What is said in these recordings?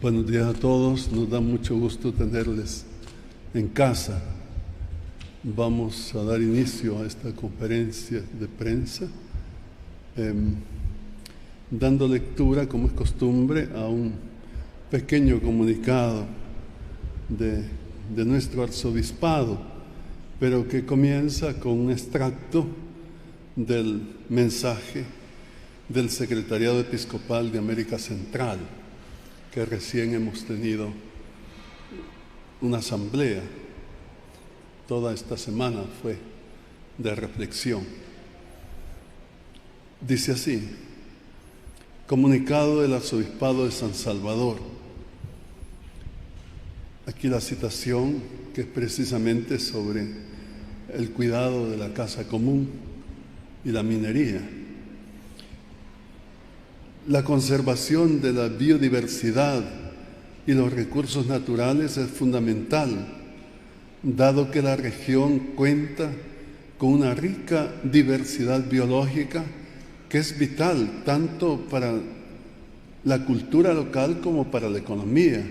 Buenos días a todos, nos da mucho gusto tenerles en casa. Vamos a dar inicio a esta conferencia de prensa, dando lectura, como es costumbre, a un pequeño comunicado de nuestro arzobispado, pero que comienza con un extracto del mensaje del Secretariado Episcopal de América Central, que recién hemos tenido una asamblea. Toda esta semana fue de reflexión. Dice así: comunicado del Arzobispado de San Salvador. Aquí la citación, que es precisamente sobre el cuidado de la casa común y la minería. La conservación de la biodiversidad y los recursos naturales es fundamental, dado que la región cuenta con una rica diversidad biológica que es vital tanto para la cultura local como para la economía,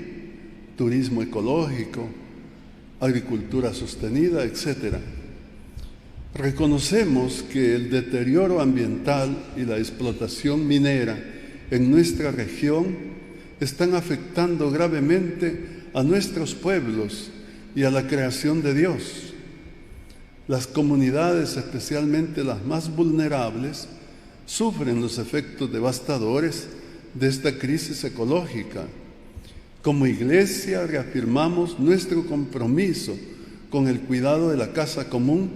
turismo ecológico, agricultura sostenida, etc. Reconocemos que el deterioro ambiental y la explotación minera en nuestra región están afectando gravemente a nuestros pueblos y a la creación de Dios. Las comunidades, especialmente las más vulnerables, sufren los efectos devastadores de esta crisis ecológica. Como Iglesia reafirmamos nuestro compromiso con el cuidado de la casa común,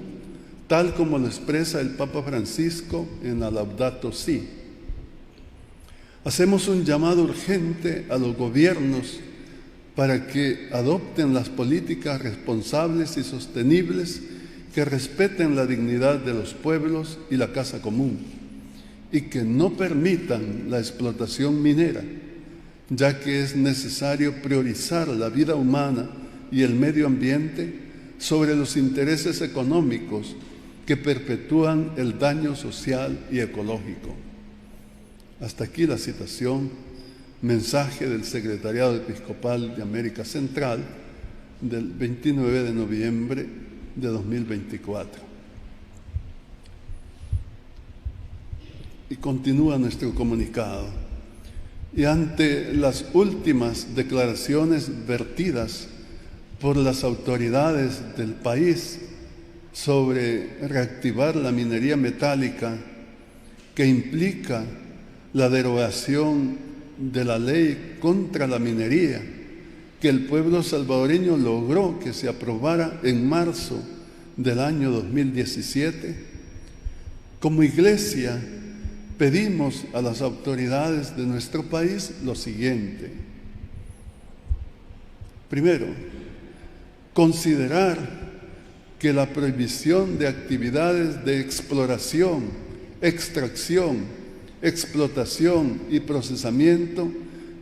tal como lo expresa el Papa Francisco en la Laudato Si. Hacemos un llamado urgente a los gobiernos para que adopten las políticas responsables y sostenibles que respeten la dignidad de los pueblos y la casa común, y que no permitan la explotación minera, ya que es necesario priorizar la vida humana y el medio ambiente sobre los intereses económicos que perpetúan el daño social y ecológico. Hasta aquí la citación, mensaje del Secretariado Episcopal de América Central del 29 de noviembre de 2024. Y continúa nuestro comunicado. Y ante las últimas declaraciones vertidas por las autoridades del país sobre reactivar la minería metálica, que implica la derogación de la ley contra la minería, que el pueblo salvadoreño logró que se aprobara en marzo del año 2017, como Iglesia pedimos a las autoridades de nuestro país lo siguiente. Primero, considerar que la prohibición de actividades de exploración, extracción, explotación y procesamiento,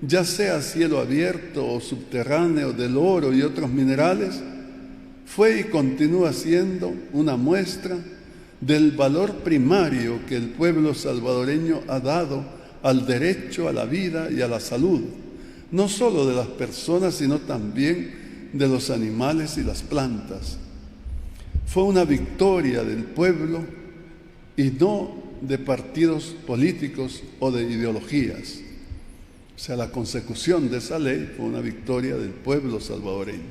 ya sea a cielo abierto o subterráneo, del oro y otros minerales, fue y continúa siendo una muestra del valor primario que el pueblo salvadoreño ha dado al derecho a la vida y a la salud, no solo de las personas, sino también de los animales y las plantas. Fue una victoria del pueblo y no de partidos políticos o de ideologías. O sea, la consecución de esa ley fue una victoria del pueblo salvadoreño.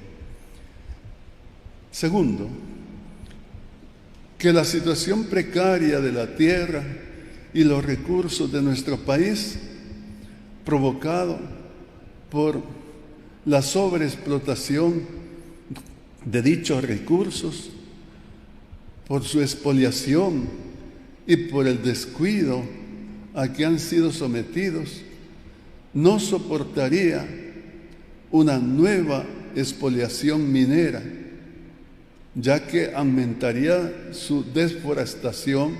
Segundo, que la situación precaria de la tierra y los recursos de nuestro país, provocado por la sobreexplotación de dichos recursos, por su expoliación y por el descuido a que han sido sometidos, no soportaría una nueva expoliación minera, ya que aumentaría su desforestación,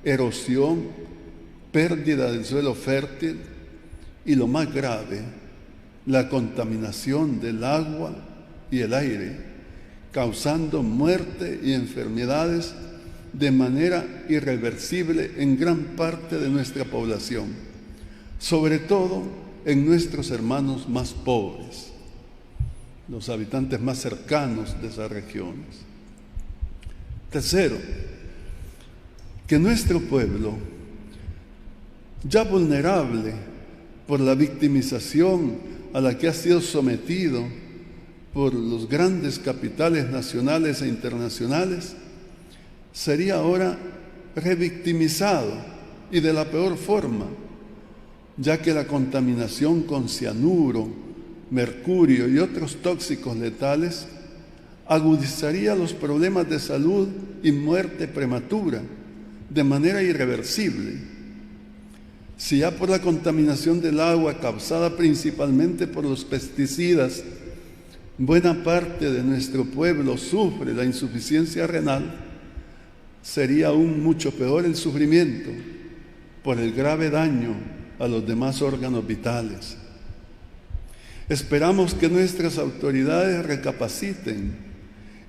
erosión, pérdida del suelo fértil y, lo más grave, la contaminación del agua y el aire, causando muerte y enfermedades de manera irreversible en gran parte de nuestra población, sobre todo en nuestros hermanos más pobres, los habitantes más cercanos de esas regiones. Tercero, que nuestro pueblo, ya vulnerable por la victimización a la que ha sido sometido por los grandes capitales nacionales e internacionales, sería ahora revictimizado, y de la peor forma, ya que la contaminación con cianuro, mercurio y otros tóxicos letales agudizaría los problemas de salud y muerte prematura de manera irreversible. Si ya por la contaminación del agua causada principalmente por los pesticidas, buena parte de nuestro pueblo sufre la insuficiencia renal, sería aún mucho peor el sufrimiento por el grave daño a los demás órganos vitales. Esperamos que nuestras autoridades recapaciten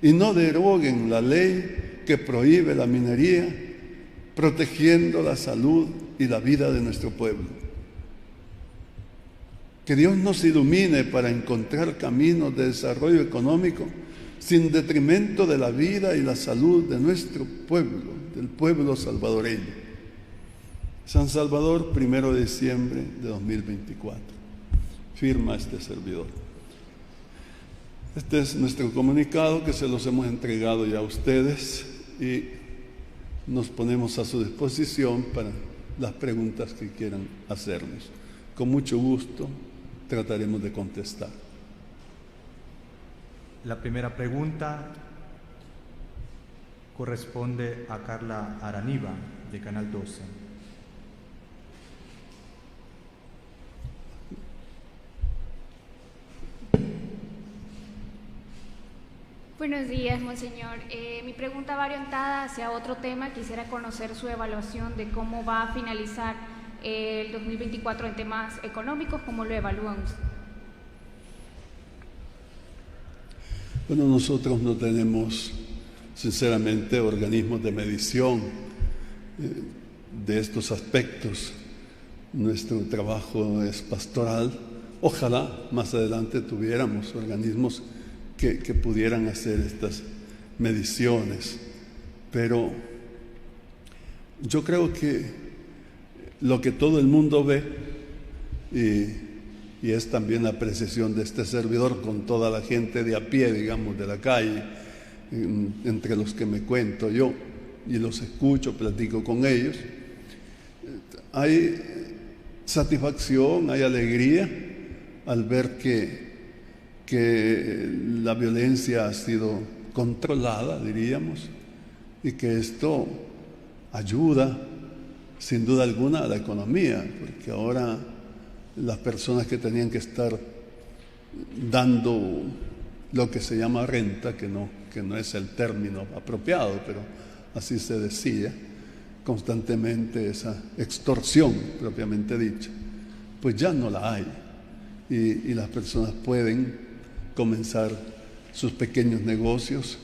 y no deroguen la ley que prohíbe la minería, protegiendo la salud y la vida de nuestro pueblo. Que Dios nos ilumine para encontrar caminos de desarrollo económico sin detrimento de la vida y la salud de nuestro pueblo, del pueblo salvadoreño. San Salvador, 1 de diciembre de 2024. Firma este servidor. Este es nuestro comunicado que se los hemos entregado ya a ustedes y nos ponemos a su disposición para las preguntas que quieran hacernos. Con mucho gusto trataremos de contestar. La primera pregunta corresponde a Carla Araniva, de Canal 12. Buenos días, monseñor. Mi pregunta va orientada hacia otro tema. Quisiera conocer su evaluación de cómo va a finalizar el 2024 en temas económicos, cómo lo evalúan usted. Bueno, nosotros no tenemos, sinceramente, organismos de medición de estos aspectos. Nuestro trabajo es pastoral. Ojalá más adelante tuviéramos organismos que pudieran hacer estas mediciones, pero yo creo que lo que todo el mundo ve, y es también la apreciación de este servidor con toda la gente de a pie, digamos, de la calle, entre los que me cuento yo y los escucho, platico con ellos, hay satisfacción, hay alegría al ver que la violencia ha sido controlada, diríamos, y que esto ayuda sin duda alguna a la economía, porque ahora las personas que tenían que estar dando lo que se llama renta, que no es el término apropiado, pero así se decía constantemente, esa extorsión propiamente dicha, pues ya no la hay, y las personas pueden comenzar sus pequeños negocios,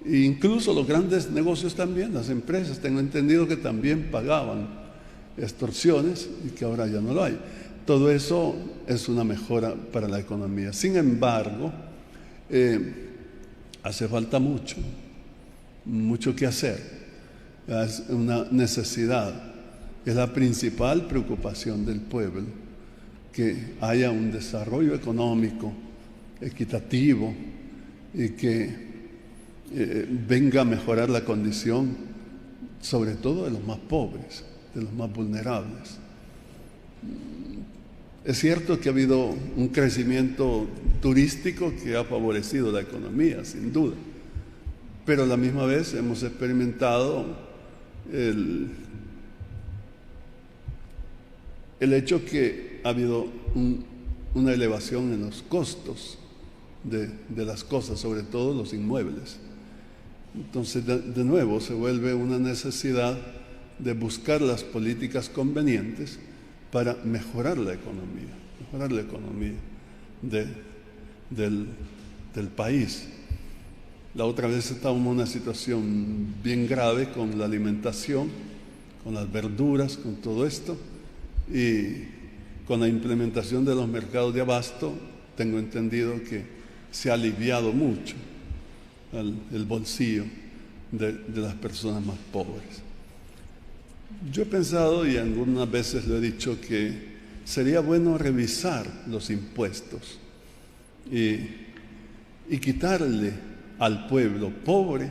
e incluso los grandes negocios también, las empresas, tengo entendido que también pagaban extorsiones y que ahora ya no lo hay. Todo eso es una mejora para la economía. Sin embargo, hace falta mucho que hacer. Es una necesidad, es la principal preocupación del pueblo, que haya un desarrollo económico equitativo y que venga a mejorar la condición, sobre todo de los más pobres, de los más vulnerables. Es cierto que ha habido un crecimiento turístico que ha favorecido la economía, sin duda, pero a la misma vez hemos experimentado el hecho que ha habido una elevación en los costos de las cosas, sobre todo los inmuebles. Entonces, de nuevo, se vuelve una necesidad de buscar las políticas convenientes para mejorar la economía del país. La otra vez estábamos en una situación bien grave con la alimentación, con las verduras, con todo esto, y con la implementación de los mercados de abasto, tengo entendido que se ha aliviado mucho el bolsillo de las personas más pobres. Yo he pensado, y algunas veces lo he dicho, que sería bueno revisar los impuestos y quitarle al pueblo pobre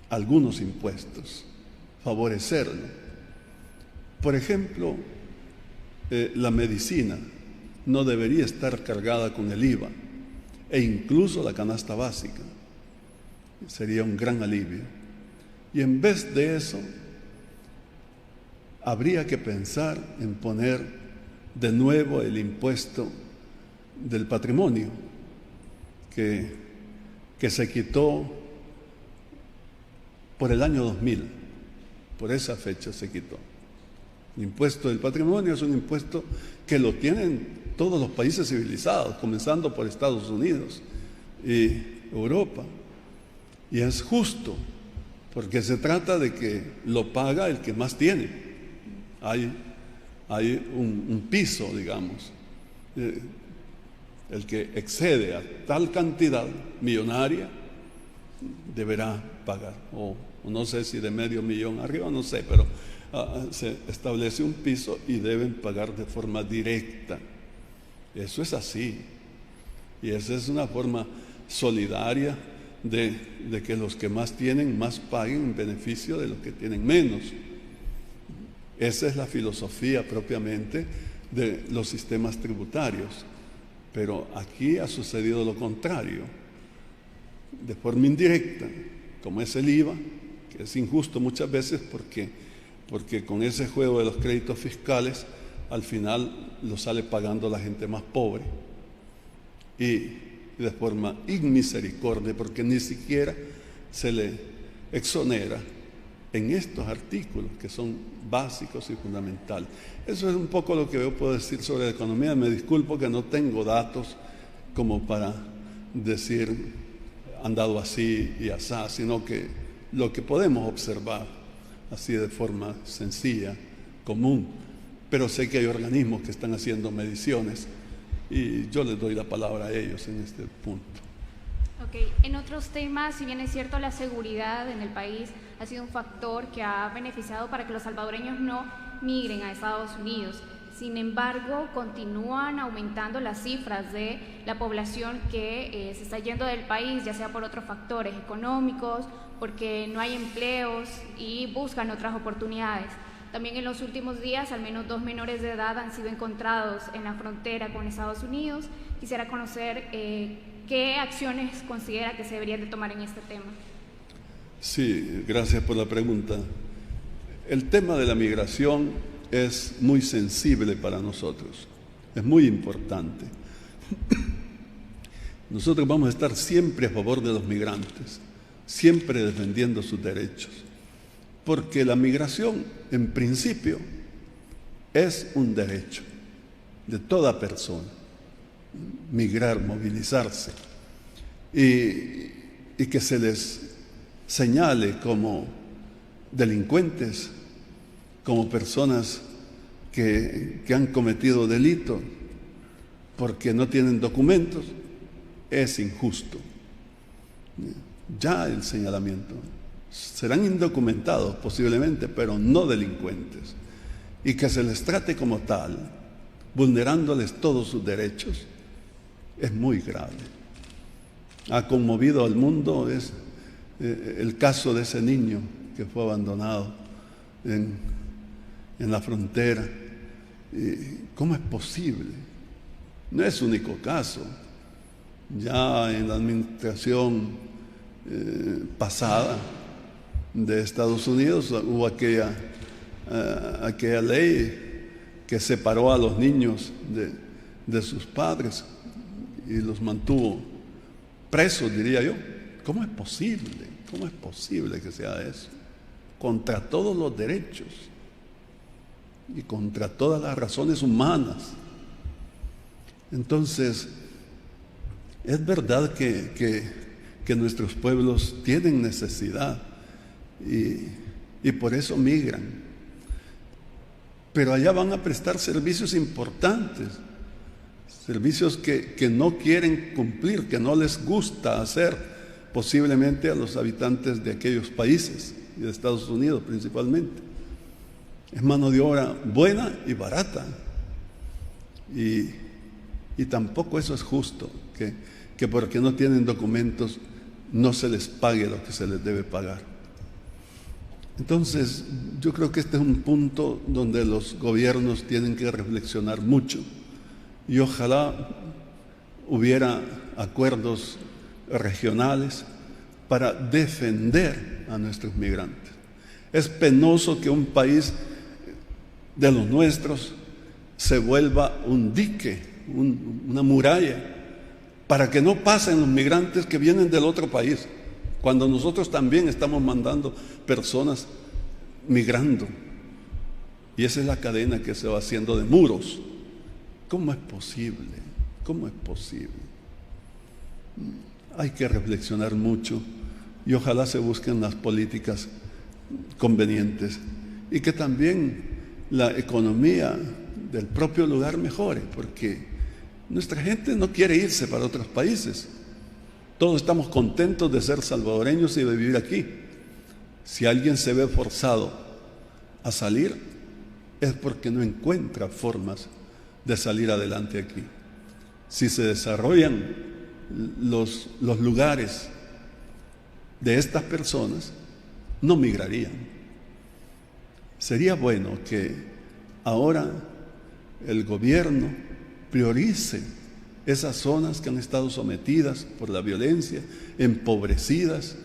algunos impuestos, favorecerlo. Por ejemplo, la medicina no debería estar cargada con el IVA, e incluso la canasta básica. Sería un gran alivio. Y en vez de eso, habría que pensar en poner de nuevo el impuesto del patrimonio, que se quitó por el año 2000, por esa fecha se quitó. El impuesto del patrimonio es un impuesto que lo tienen todos los países civilizados, comenzando por Estados Unidos y Europa. Y es justo, porque se trata de que lo paga el que más tiene. Hay un piso, digamos. El que excede a tal cantidad millonaria deberá pagar, o no sé si de $500,000 arriba, no sé, pero se establece un piso y deben pagar de forma directa. Eso es así, y esa es una forma solidaria de que los que más tienen más paguen en beneficio de los que tienen menos. Esa es la filosofía propiamente de los sistemas tributarios. Pero aquí ha sucedido lo contrario, de forma indirecta, como es el IVA, que es injusto muchas veces porque con ese juego de los créditos fiscales, al final lo sale pagando la gente más pobre, y de forma inmisericordia, porque ni siquiera se le exonera en estos artículos que son básicos y fundamentales. Eso es un poco lo que yo puedo decir sobre la economía. Me disculpo que no tengo datos como para decir han dado así y asá, sino que lo que podemos observar así de forma sencilla, común. Pero sé que hay organismos que están haciendo mediciones y yo les doy la palabra a ellos en este punto. Ok, en otros temas, si bien es cierto, la seguridad en el país ha sido un factor que ha beneficiado para que los salvadoreños no migren a Estados Unidos. Sin embargo, continúan aumentando las cifras de la población que se está yendo del país, ya sea por otros factores económicos, porque no hay empleos y buscan otras oportunidades. También en los últimos días, al menos 2 menores de edad han sido encontrados en la frontera con Estados Unidos. Quisiera conocer qué acciones considera que se deberían de tomar en este tema. Sí, gracias por la pregunta. El tema de la migración es muy sensible para nosotros, es muy importante. Nosotros vamos a estar siempre a favor de los migrantes, siempre defendiendo sus derechos, porque la migración, en principio, es un derecho de toda persona, migrar, movilizarse, y que se les señale como delincuentes, como personas que han cometido delitos porque no tienen documentos, es injusto. Ya el señalamiento, serán indocumentados posiblemente, pero no delincuentes, y que se les trate como tal, vulnerándoles todos sus derechos, es muy grave. Ha conmovido al mundo el caso de ese niño que fue abandonado en la frontera. ¿Cómo es posible? No es único caso. Ya en la administración pasada de Estados Unidos hubo aquella ley que separó a los niños de sus padres y los mantuvo presos, diría yo. ¿Cómo es posible? ¿Cómo es posible que sea eso? Contra todos los derechos y contra todas las razones humanas. Entonces, es verdad que nuestros pueblos tienen necesidad y por eso migran. pero allá van a prestar servicios importantes, servicios que no quieren cumplir, que no les gusta hacer, posiblemente a los habitantes de aquellos países y de Estados Unidos principalmente. Es mano de obra buena y barata, y tampoco eso es justo, que porque no tienen documentos no se les pague lo que se les debe pagar. Entonces, yo creo que este es un punto donde los gobiernos tienen que reflexionar mucho, y ojalá hubiera acuerdos regionales para defender a nuestros migrantes. Es penoso que un país de los nuestros se vuelva un dique, una muralla, para que no pasen los migrantes que vienen del otro país, cuando nosotros también estamos mandando personas migrando. Y esa es la cadena que se va haciendo de muros. ¿Cómo es posible? ¿Cómo es posible? Hay que reflexionar mucho, y ojalá se busquen las políticas convenientes, y que también la economía del propio lugar mejore, porque nuestra gente no quiere irse para otros países. Todos estamos contentos de ser salvadoreños y de vivir aquí. Si alguien se ve forzado a salir, es porque no encuentra formas de salir adelante aquí. Si se desarrollan los lugares de estas personas, no migrarían. Sería bueno que ahora el gobierno priorice esas zonas que han estado sometidas por la violencia, empobrecidas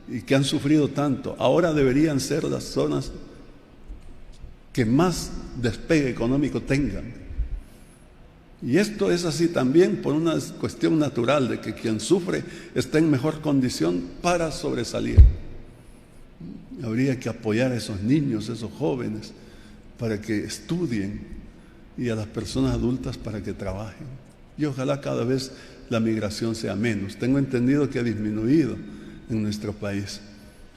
y que han sufrido tanto. Ahora deberían ser las zonas que más despegue económico tengan. Y esto es así también por una cuestión natural de que quien sufre está en mejor condición para sobresalir. Habría que apoyar a esos niños, esos jóvenes, para que estudien, y a las personas adultas para que trabajen. Y ojalá cada vez la migración sea menos. Tengo entendido que ha disminuido en nuestro país.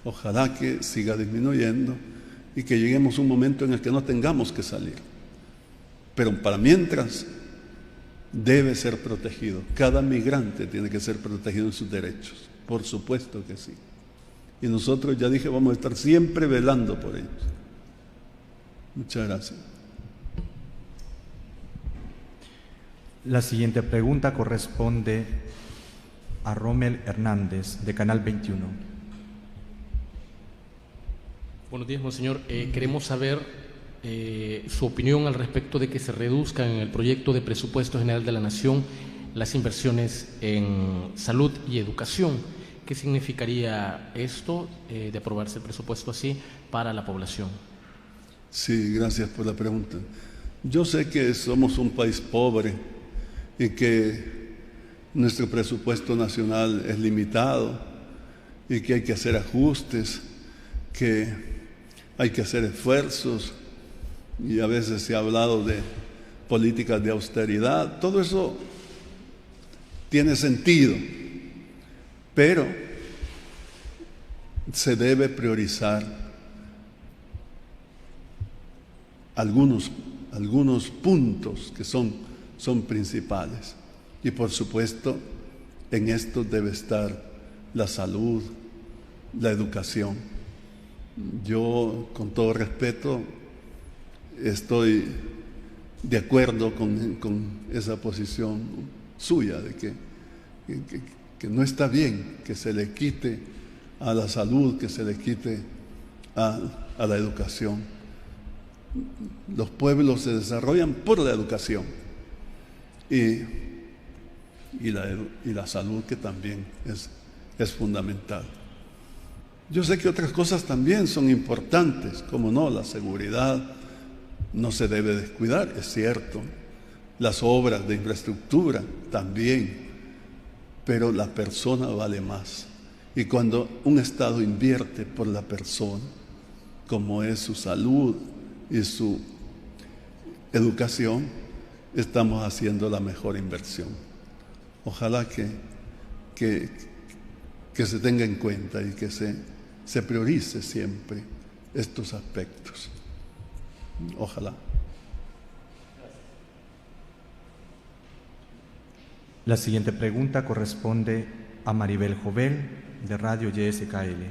Ojalá que siga disminuyendo y que lleguemos a un momento en el que no tengamos que salir. Pero para mientras, debe ser protegido. Cada migrante tiene que ser protegido en sus derechos. Por supuesto que sí. Y nosotros, ya dije, vamos a estar siempre velando por ellos. Muchas gracias. La siguiente pregunta corresponde a Rommel Hernández, de Canal 21. Buenos días, monseñor. Queremos saber su opinión al respecto de que se reduzcan en el proyecto de presupuesto general de la Nación las inversiones en salud y educación. ¿Qué significaría esto de aprobarse el presupuesto así para la población? Sí, gracias por la pregunta. Yo sé que somos un país pobre y que nuestro presupuesto nacional es limitado y que hay que hacer ajustes, que hay que hacer esfuerzos, y a veces se ha hablado de políticas de austeridad. Todo eso tiene sentido, pero se debe priorizar algunos puntos que son principales. Y por supuesto, en esto debe estar la salud, la educación. Yo, con todo respeto, estoy de acuerdo con esa posición suya, de que no está bien que se le quite a la salud, que se le quite a la educación. Los pueblos se desarrollan por la educación y la salud, que también es fundamental. Yo sé que otras cosas también son importantes, como no, la seguridad no se debe descuidar, es cierto, las obras de infraestructura también, pero la persona vale más. Y cuando un Estado invierte por la persona, como es su salud y su educación, estamos haciendo la mejor inversión. Ojalá que se tenga en cuenta y que se priorice siempre estos aspectos. Ojalá. La siguiente pregunta corresponde a Maribel Jovel, de Radio YSKL.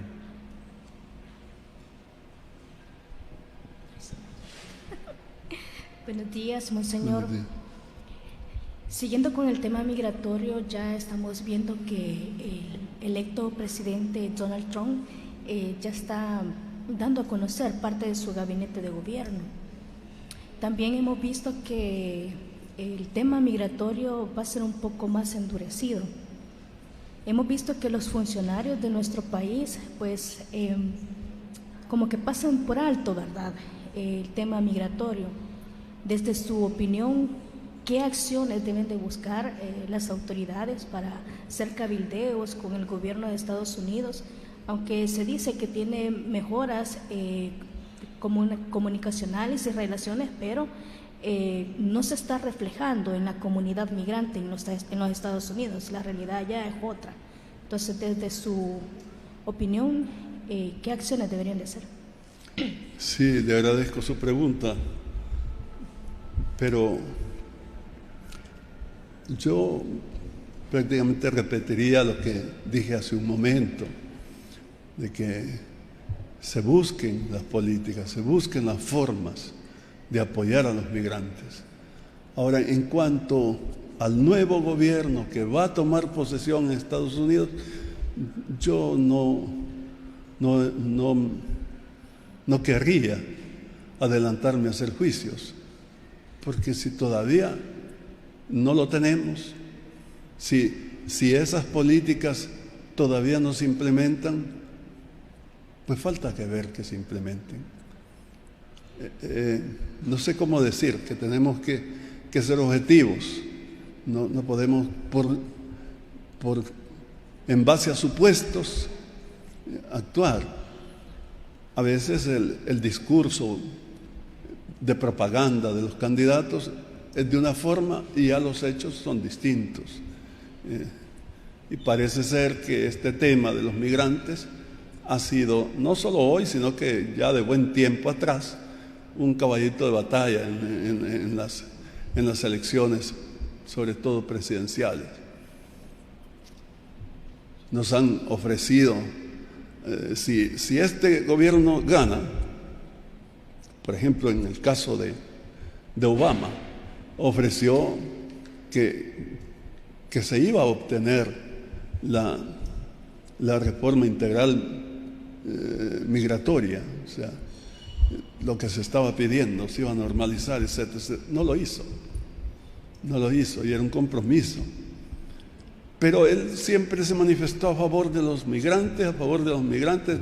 Buenos días, monseñor. Buenos días. Siguiendo con el tema migratorio, ya estamos viendo que el electo presidente Donald Trump ya está dando a conocer parte de su gabinete de gobierno. También hemos visto que el tema migratorio va a ser un poco más endurecido. Hemos visto que los funcionarios de nuestro país, pues, como que pasan por alto, ¿verdad?, el tema migratorio. Desde su opinión, ¿qué acciones deben de buscar las autoridades para hacer cabildeos con el gobierno de Estados Unidos? Aunque se dice que tiene mejoras comunicacionales y relaciones, pero no se está reflejando en la comunidad migrante en los Estados Unidos. La realidad ya es otra. Entonces, desde su opinión, ¿qué acciones deberían de hacer? Sí, le agradezco su pregunta, pero yo prácticamente repetiría lo que dije hace un momento, de que se busquen las políticas, se busquen las formas de apoyar a los migrantes. Ahora, en cuanto al nuevo gobierno que va a tomar posesión en Estados Unidos, yo no querría adelantarme a hacer juicios, porque si todavía no lo tenemos, si esas políticas todavía no se implementan, pues falta que ver que se implementen. No sé cómo decir, que tenemos que ser objetivos. No podemos, en base a supuestos, actuar. A veces el discurso de propaganda de los candidatos es de una forma y ya los hechos son distintos. Y parece ser que este tema de los migrantes ha sido, no solo hoy, sino que ya de buen tiempo atrás, un caballito de batalla en las elecciones, sobre todo presidenciales. Nos han ofrecido, si este gobierno gana, por ejemplo, en el caso de Obama, ofreció que se iba a obtener la reforma integral migratoria, o sea, lo que se estaba pidiendo, se iba a normalizar, etcétera, etcétera. No lo hizo y era un compromiso. Pero él siempre se manifestó a favor de los migrantes,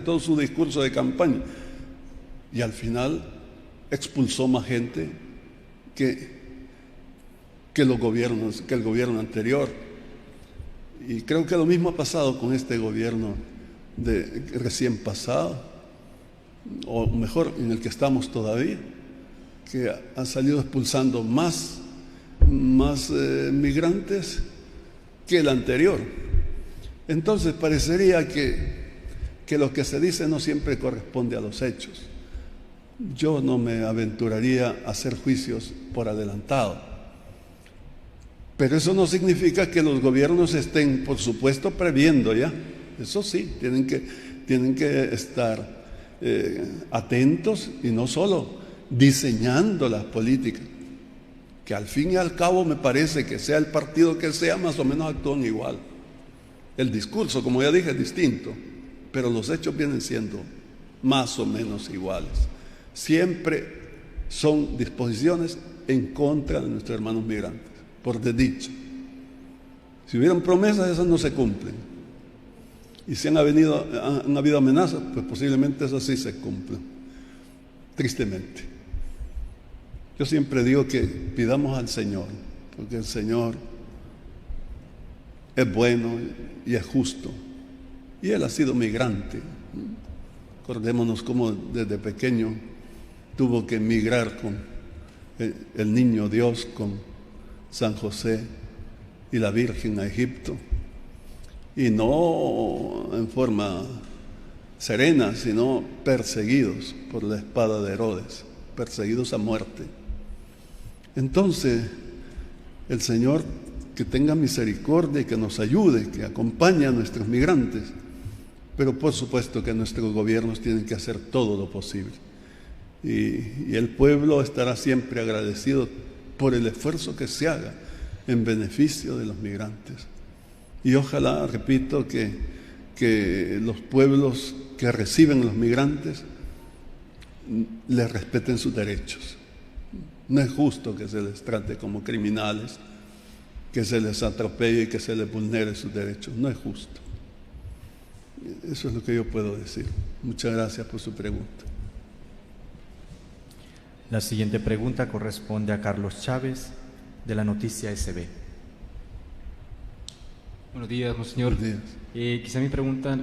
todo su discurso de campaña. Y al final expulsó más gente que el gobierno anterior. Y creo que lo mismo ha pasado con este gobierno recién pasado, o mejor, en el que estamos todavía, que ha salido expulsando más migrantes que el anterior. Entonces parecería que lo que se dice no siempre corresponde a los hechos. Yo no me aventuraría a hacer juicios por adelantado, pero eso no significa que los gobiernos estén, por supuesto, previendo ya. Eso sí, tienen que estar atentos y no solo diseñando las políticas, que al fin y al cabo me parece que sea el partido que sea, más o menos actúan igual. El discurso, como ya dije, es distinto, pero los hechos vienen siendo más o menos iguales. Siempre son disposiciones en contra de nuestros hermanos migrantes, por desdicha. Si hubieran promesas, esas no se cumplen. Y si han habido amenazas, pues posiblemente esas sí se cumplen, tristemente. Yo siempre digo que pidamos al Señor, porque el Señor es bueno y es justo. Y Él ha sido migrante. Acordémonos cómo desde pequeño tuvo que migrar con el niño Dios, con San José y la Virgen a Egipto. Y no en forma serena, sino perseguidos por la espada de Herodes, perseguidos a muerte. Entonces, el Señor que tenga misericordia y que nos ayude, que acompañe a nuestros migrantes. Pero por supuesto que nuestros gobiernos tienen que hacer todo lo posible. Y el pueblo estará siempre agradecido por el esfuerzo que se haga en beneficio de los migrantes. Y ojalá, repito, que los pueblos que reciben los migrantes les respeten sus derechos. No es justo que se les trate como criminales, que se les atropelle y que se les vulnere sus derechos. No es justo. Eso es lo que yo puedo decir. Muchas gracias por su pregunta. La siguiente pregunta corresponde a Carlos Chávez, de la Noticia SB. Buenos días, monseñor. Buenos días. Quizá mi pregunta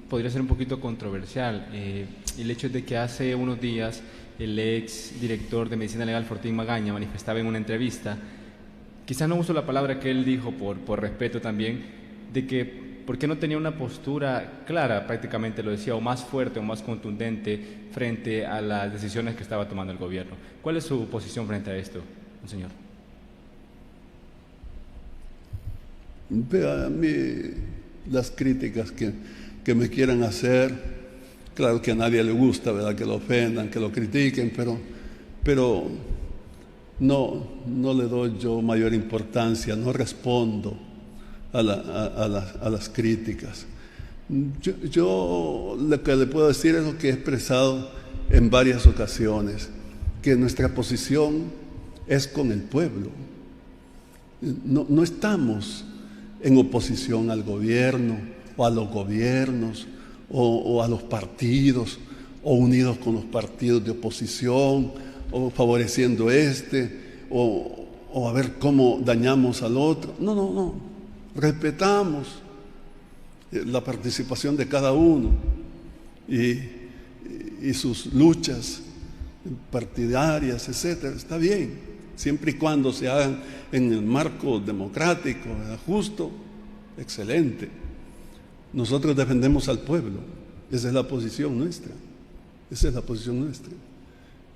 podría ser un poquito controversial. El hecho es de que hace unos días el ex director de Medicina Legal, Fortín Magaña, manifestaba en una entrevista, quizá no uso la palabra que él dijo por respeto también, de que por qué no tenía una postura clara, prácticamente lo decía, o más fuerte o más contundente frente a las decisiones que estaba tomando el gobierno. ¿Cuál es su posición frente a esto, monseñor? A mí las críticas que me quieran hacer, claro que a nadie le gusta, ¿verdad?, que lo ofendan, que lo critiquen, pero no le doy yo mayor importancia, no respondo a las críticas. Yo lo que le puedo decir es lo que he expresado en varias ocasiones, que nuestra posición es con el pueblo. No estamos en oposición al gobierno o a los gobiernos o a los partidos o unidos con los partidos de oposición o favoreciendo o a ver cómo dañamos al otro. No. Respetamos la participación de cada uno y sus luchas partidarias, etcétera. Está bien, siempre y cuando se hagan en el marco democrático, justo, excelente. Nosotros defendemos al pueblo, esa es la posición nuestra,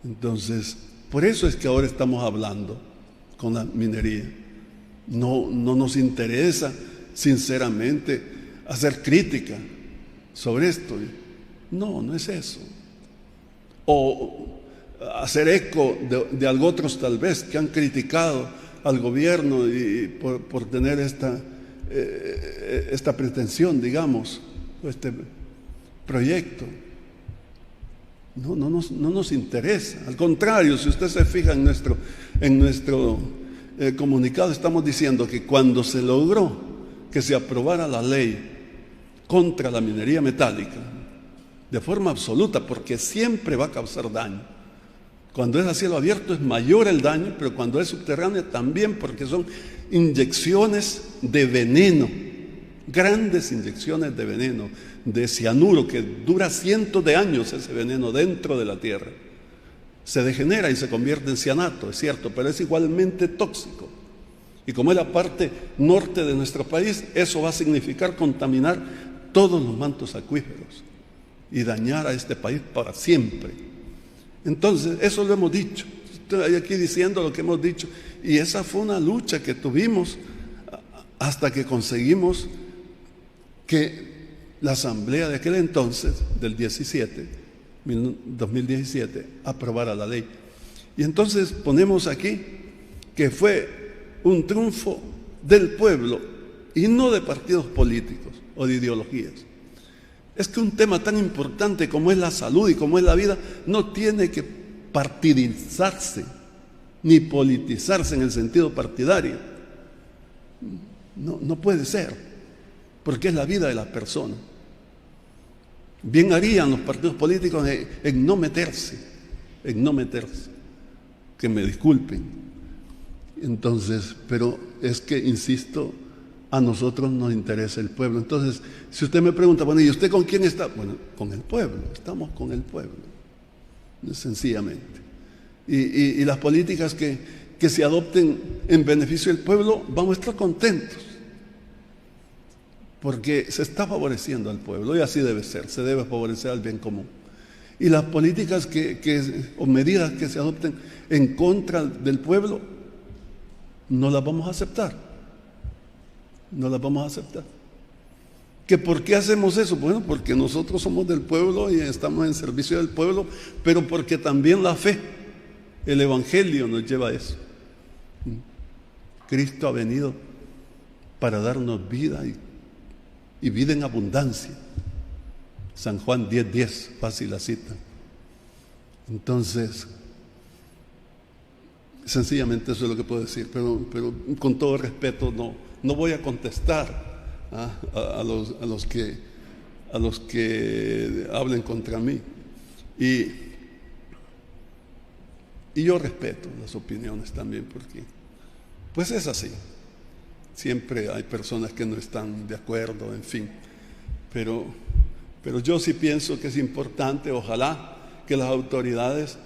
Entonces, por eso es que ahora estamos hablando con la minería. No nos interesa, sinceramente, hacer crítica sobre esto. No es eso. O hacer eco de algo otros tal vez que han criticado al gobierno y por tener esta pretensión, digamos, este proyecto. No nos interesa. Al contrario, si usted se fija en nuestro comunicado, estamos diciendo que cuando se logró que se aprobara la ley contra la minería metálica, de forma absoluta, porque siempre va a causar daño. Cuando es a cielo abierto es mayor el daño, pero cuando es subterráneo también, porque son inyecciones de veneno, grandes inyecciones de veneno, de cianuro, que dura cientos de años ese veneno dentro de la tierra. Se degenera y se convierte en cianato, es cierto, pero es igualmente tóxico. Y como es la parte norte de nuestro país, eso va a significar contaminar todos los mantos acuíferos y dañar a este país para siempre. Entonces, eso lo hemos dicho. Estoy aquí diciendo lo que hemos dicho. Y esa fue una lucha que tuvimos hasta que conseguimos que la asamblea de aquel entonces, del 2017, aprobara la ley. Y entonces ponemos aquí que fue un triunfo del pueblo y no de partidos políticos o de ideologías. Es que un tema tan importante como es la salud y como es la vida no tiene que partidizarse ni politizarse en el sentido partidario. No puede ser, porque es la vida de las personas. Bien harían los partidos políticos en no meterse, que me disculpen. Entonces, pero es que, insisto, a nosotros nos interesa el pueblo. Entonces, si usted me pregunta, bueno, ¿y usted con quién está? Bueno, con el pueblo, estamos con el pueblo, sencillamente. Y las políticas que se adopten en beneficio del pueblo, vamos a estar contentos, porque se está favoreciendo al pueblo, y así debe ser, se debe favorecer al bien común. Y las políticas o medidas que se adopten en contra del pueblo, no las vamos a aceptar, no las vamos a aceptar. ¿Que por qué hacemos eso? Bueno, porque nosotros somos del pueblo y estamos en servicio del pueblo, pero porque también la fe, el Evangelio nos lleva a eso. Cristo ha venido para darnos vida y vida en abundancia. San Juan 10:10, fácil la cita. Entonces, sencillamente eso es lo que puedo decir, pero con todo respeto no voy a contestar a los que hablen contra mí. Y yo respeto las opiniones también, porque pues es así. Siempre hay personas que no están de acuerdo, en fin. Pero yo sí pienso que es importante, ojalá, que las autoridades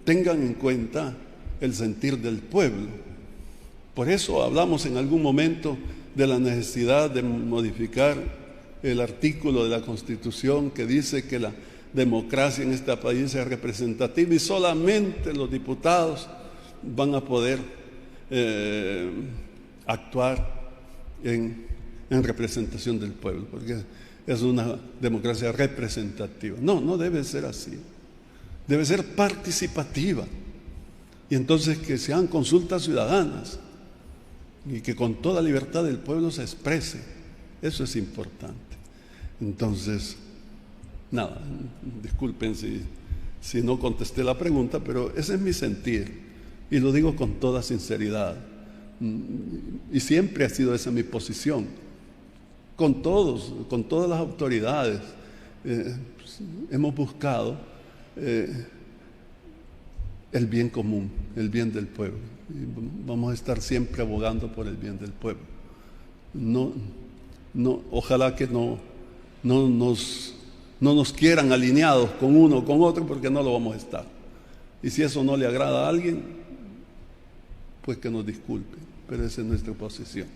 tengan en cuenta el sentir del pueblo. Por eso hablamos en algún momento de la necesidad de modificar el artículo de la Constitución que dice que la democracia en este país es representativa y solamente los diputados van a poder actuar en representación del pueblo, porque es una democracia representativa. No debe ser así. Debe ser participativa. Y entonces que se hagan consultas ciudadanas y que con toda libertad el pueblo se exprese. Eso es importante. Entonces, nada, disculpen si no contesté la pregunta, pero ese es mi sentir y lo digo con toda sinceridad. Y siempre ha sido esa mi posición. Con todas las autoridades hemos buscado el bien común, el bien del pueblo. Y vamos a estar siempre abogando por el bien del pueblo. Ojalá que no nos quieran alineados con uno o con otro, porque no lo vamos a estar. Y si eso no le agrada a alguien, pues que nos disculpe, pero esa es nuestra posición.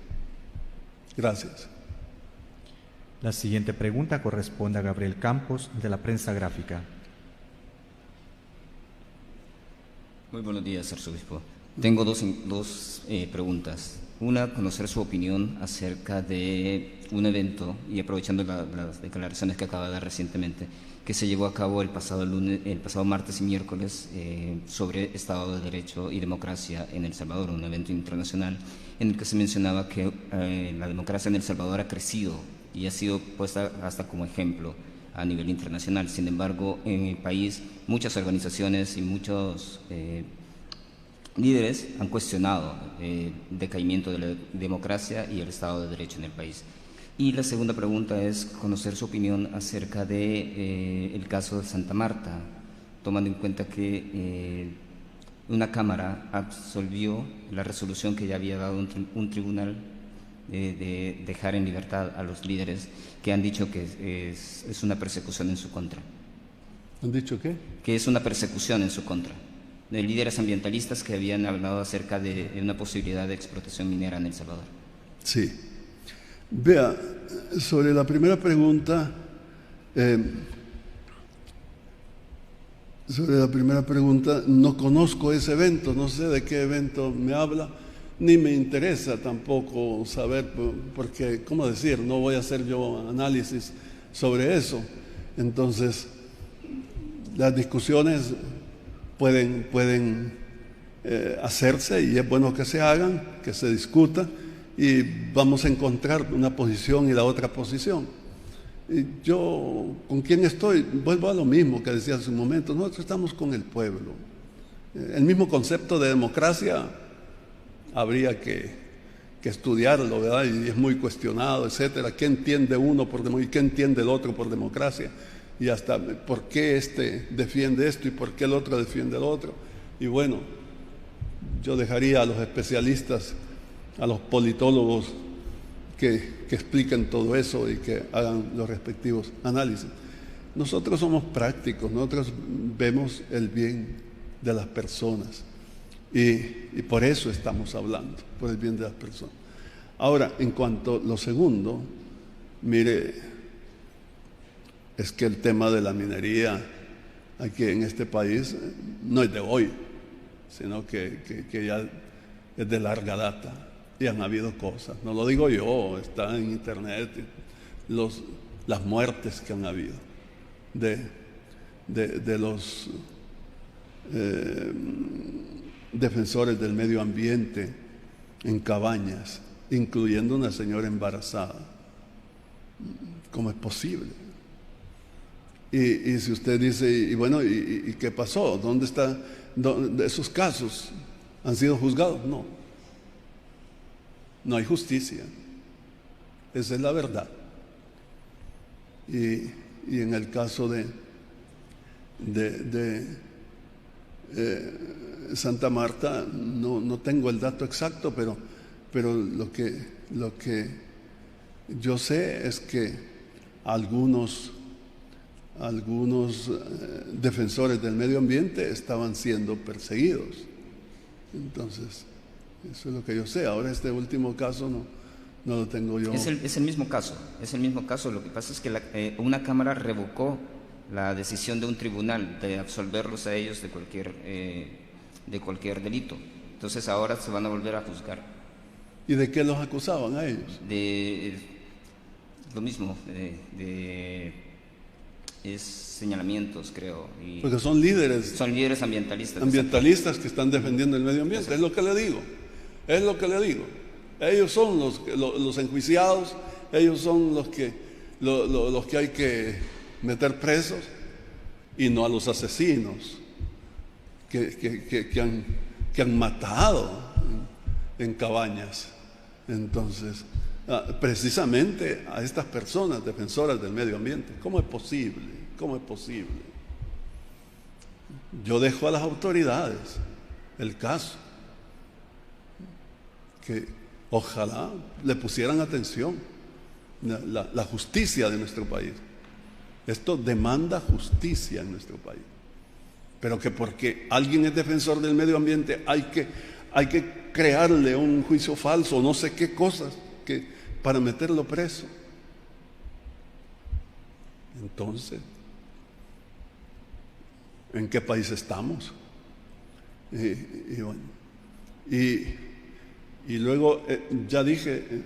Gracias. La siguiente pregunta corresponde a Gabriel Campos, de la Prensa Gráfica. Muy buenos días, arzobispo. Tengo dos preguntas. Una, conocer su opinión acerca de un evento, y aprovechando las declaraciones que acaba de dar recientemente, que se llevó a cabo el pasado martes y miércoles sobre Estado de Derecho y democracia en El Salvador, un evento internacional en el que se mencionaba que la democracia en El Salvador ha crecido y ha sido puesta hasta como ejemplo a nivel internacional. Sin embargo, en el país muchas organizaciones y muchos líderes han cuestionado el decaimiento de la democracia y el Estado de Derecho en el país. Y la segunda pregunta es conocer su opinión acerca de el caso de Santa Marta, tomando en cuenta que una Cámara absolvió la resolución que ya había dado un tribunal de dejar en libertad a los líderes que han dicho que es una persecución en su contra. ¿Han dicho qué? Que es una persecución en su contra. De líderes ambientalistas que habían hablado acerca de una posibilidad de explotación minera en El Salvador. Sí. Vea, sobre la primera pregunta, no conozco ese evento, no sé de qué evento me habla, ni me interesa tampoco saber, porque, ¿cómo decir? No voy a hacer yo análisis sobre eso. Entonces, las discusiones pueden hacerse y es bueno que se hagan, que se discuta y vamos a encontrar una posición y la otra posición. Y yo, ¿con quién estoy? Vuelvo a lo mismo que decía hace un momento, nosotros estamos con el pueblo. El mismo concepto de democracia habría que estudiarlo, ¿verdad? Y es muy cuestionado, etcétera. ¿Qué entiende uno por democracia y qué entiende el otro por democracia? Y hasta por qué este defiende esto y por qué el otro defiende el otro. Y bueno, yo dejaría a los especialistas, a los politólogos que expliquen todo eso y que hagan los respectivos análisis. Nosotros somos prácticos, nosotros vemos el bien de las personas y por eso estamos hablando, por el bien de las personas. Ahora, en cuanto a lo segundo, mire, es que el tema de la minería aquí en este país no es de hoy, sino que ya es de larga data. Y han habido cosas, no lo digo yo, está en internet, las muertes que han habido de los defensores del medio ambiente en Cabañas, incluyendo una señora embarazada. ¿Cómo es posible? Y si usted dice, ¿y qué pasó? ¿Dónde está? ¿Esos casos han sido juzgados? No hay justicia. Esa es la verdad. Y en el caso de Santa Marta, no tengo el dato exacto, pero lo que yo sé es que algunos defensores del medio ambiente estaban siendo perseguidos. Entonces, eso es lo que yo sé. Ahora este último caso no lo tengo yo. Es el mismo caso. Lo que pasa es que una Cámara revocó la decisión de un tribunal de absolverlos a ellos de cualquier delito. Entonces ahora se van a volver a juzgar. ¿Y de qué los acusaban a ellos? De lo mismo, es señalamienros, creo. Porque son líderes. Son líderes ambientalistas. Ambientalistas que están defendiendo el medio ambiente. Es lo que le digo. Ellos son los enjuiciados, ellos son los que hay que meter presos, y no a los asesinos que han matado en Cabañas. Entonces, precisamente a estas personas defensoras del medio ambiente, ¿cómo es posible? Yo dejo a las autoridades el caso, que ojalá le pusieran atención, la justicia de nuestro país. Esto demanda justicia en nuestro país. Pero que porque alguien es defensor del medio ambiente hay que crearle un juicio falso, no sé qué cosas, para meterlo preso. Entonces, ¿en qué país estamos? Y luego, ya dije,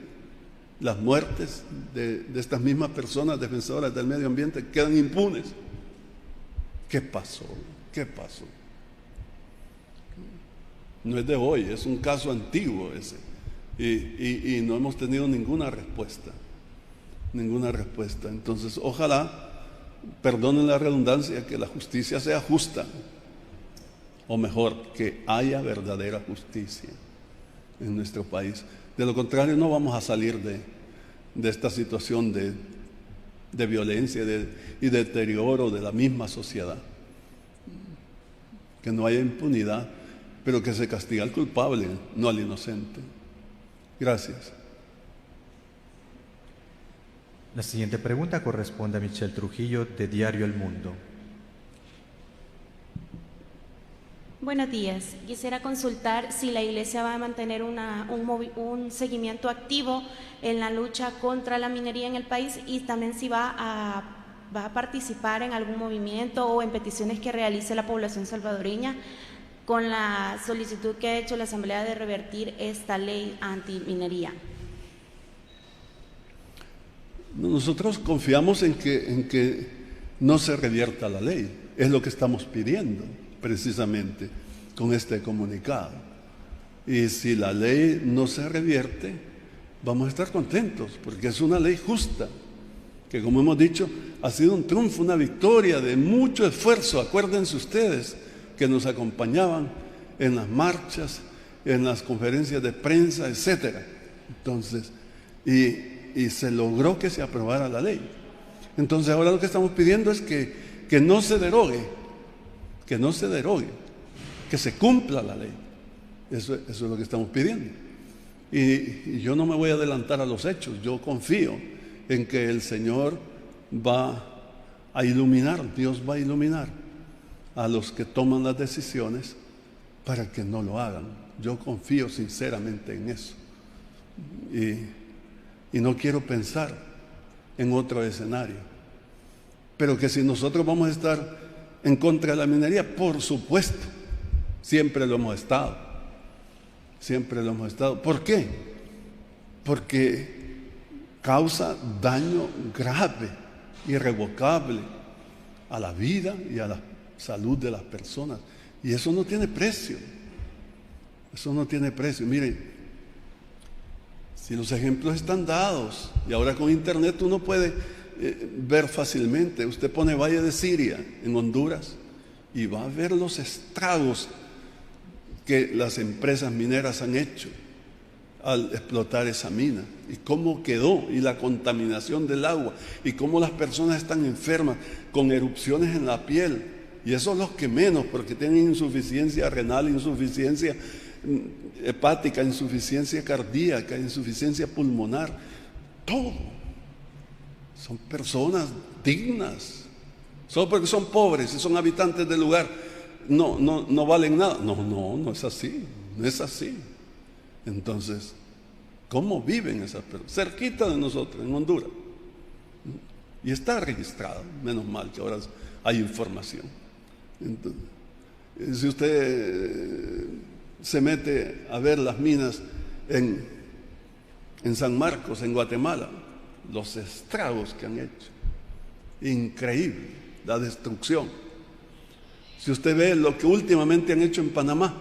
las muertes de estas mismas personas defensoras del medio ambiente quedan impunes. ¿Qué pasó? No es de hoy, es un caso antiguo ese. Y no hemos tenido ninguna respuesta. Entonces, ojalá, perdonen la redundancia, que la justicia sea justa. O mejor, que haya verdadera justicia en nuestro país. De lo contrario, no vamos a salir de esta situación de violencia y de deterioro de la misma sociedad. Que no haya impunidad, pero que se castigue al culpable, no al inocente. Gracias. La siguiente pregunta corresponde a Michelle Trujillo, de Diario El Mundo. Buenos días. Quisiera consultar si la Iglesia va a mantener un seguimiento activo en la lucha contra la minería en el país, y también si va a participar en algún movimiento o en peticiones que realice la población salvadoreña con la solicitud que ha hecho la Asamblea de revertir esta ley antiminería. Nosotros confiamos en que no se revierta la ley. Es lo que estamos pidiendo precisamente con este comunicado. Y si la ley no se revierte, vamos a estar contentos, porque es una ley justa, que, como hemos dicho, ha sido un triunfo, una victoria de mucho esfuerzo. Acuérdense ustedes que nos acompañaban en las marchas, en las conferencias de prensa, etcétera. Entonces, y se logró que se aprobara la ley. Entonces, ahora lo que estamos pidiendo es que no se derogue, que se cumpla la ley. Eso es lo que estamos pidiendo. Y yo no me voy a adelantar a los hechos. Yo confío en que el Señor va a iluminar, Dios va a iluminar a los que toman las decisiones para que no lo hagan. Yo confío sinceramente en eso. Y no quiero pensar en otro escenario. Pero que si nosotros vamos a estar en contra de la minería, por supuesto, siempre lo hemos estado. ¿Por qué? porque causa daño grave, irrevocable a la vida y a la salud de las personas. Y eso no tiene precio. Eso no tiene precio. Miren, si los ejemplos están dados, y ahora con internet uno puede ver fácilmente. Usted pone Valle de Siria en Honduras y va a ver los estragos que las empresas mineras han hecho al explotar esa mina, y cómo quedó, y la contaminación del agua, y cómo las personas están enfermas con erupciones en la piel, y eso los que menos, porque tienen insuficiencia renal, insuficiencia hepática, insuficiencia cardíaca, insuficiencia pulmonar, todo. Son personas dignas. Solo porque son pobres y son habitantes del lugar no valen nada. No es así, no es así. Entonces, ¿cómo viven esas personas? Cerquita de nosotros, en Honduras. Y está registrado, menos mal que ahora hay información. Entonces, si usted se mete a ver las minas en San Marcos, en Guatemala, los estragos que han hecho, increíble, la destrucción. Si usted ve lo que últimamente han hecho en Panamá,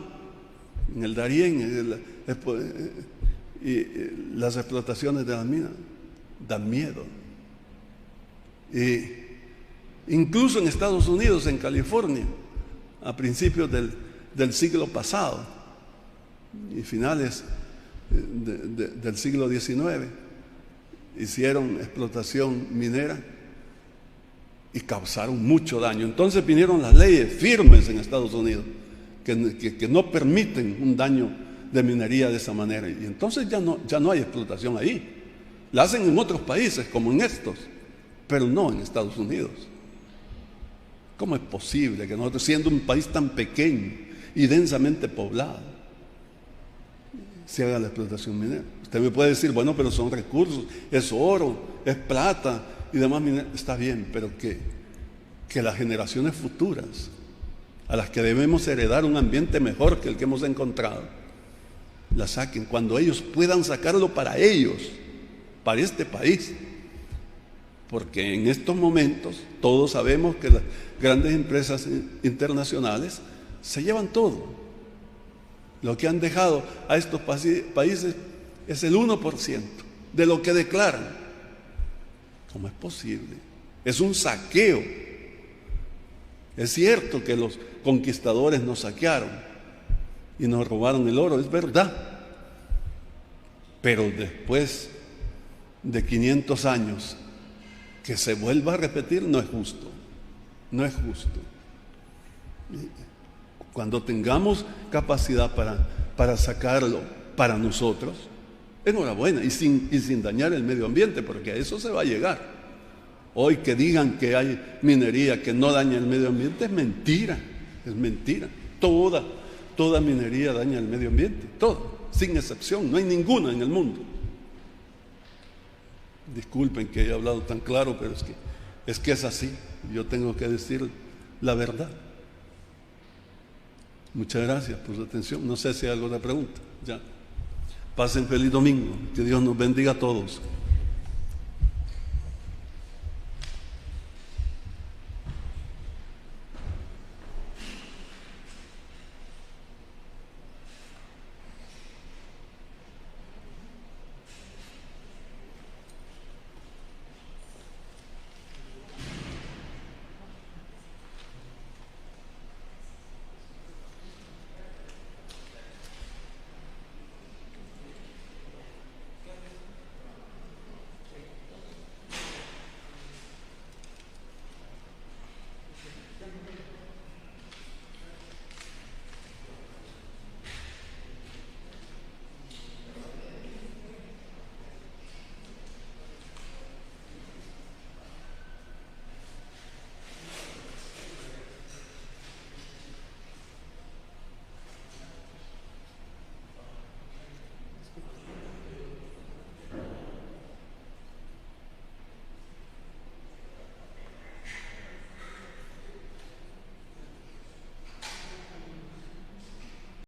en el Darién, y las explotaciones de las minas, dan miedo. Y incluso en Estados Unidos, en California, a principios del siglo pasado y finales del siglo XIX, hicieron explotación minera y causaron mucho daño. Entonces vinieron las leyes firmes en Estados Unidos que no permiten un daño de minería de esa manera, y entonces ya no hay explotación ahí. La hacen en otros países como en estos, pero no en Estados Unidos. ¿Cómo es posible que nosotros, siendo un país tan pequeño y densamente poblado, se haga la explotación minera? Usted me puede decir, bueno, pero son recursos, es oro, es plata y demás minera. Está bien, pero que las generaciones futuras, a las que debemos heredar un ambiente mejor que el que hemos encontrado, la saquen cuando ellos puedan sacarlo para ellos, para este país. Porque en estos momentos todos sabemos que las grandes empresas internacionales se llevan todo. Lo que han dejado a estos países es el 1% de lo que declaran. ¿Cómo es posible? Es un saqueo. Es cierto que los conquistadores nos saquearon y nos robaron el oro, es verdad. Pero después de 500 años, que se vuelva a repetir, no es justo. No es justo. Cuando tengamos capacidad para sacarlo para nosotros, enhorabuena, y sin dañar el medio ambiente, porque a eso se va a llegar. Hoy que digan que hay minería que no daña el medio ambiente es mentira, es mentira. Toda minería daña el medio ambiente, toda, sin excepción, no hay ninguna en el mundo. Disculpen que haya hablado tan claro, pero es que es así. Yo tengo que decir la verdad. Muchas gracias por su atención. No sé si hay alguna pregunta. Ya. Pasen feliz domingo. Que Dios nos bendiga a todos.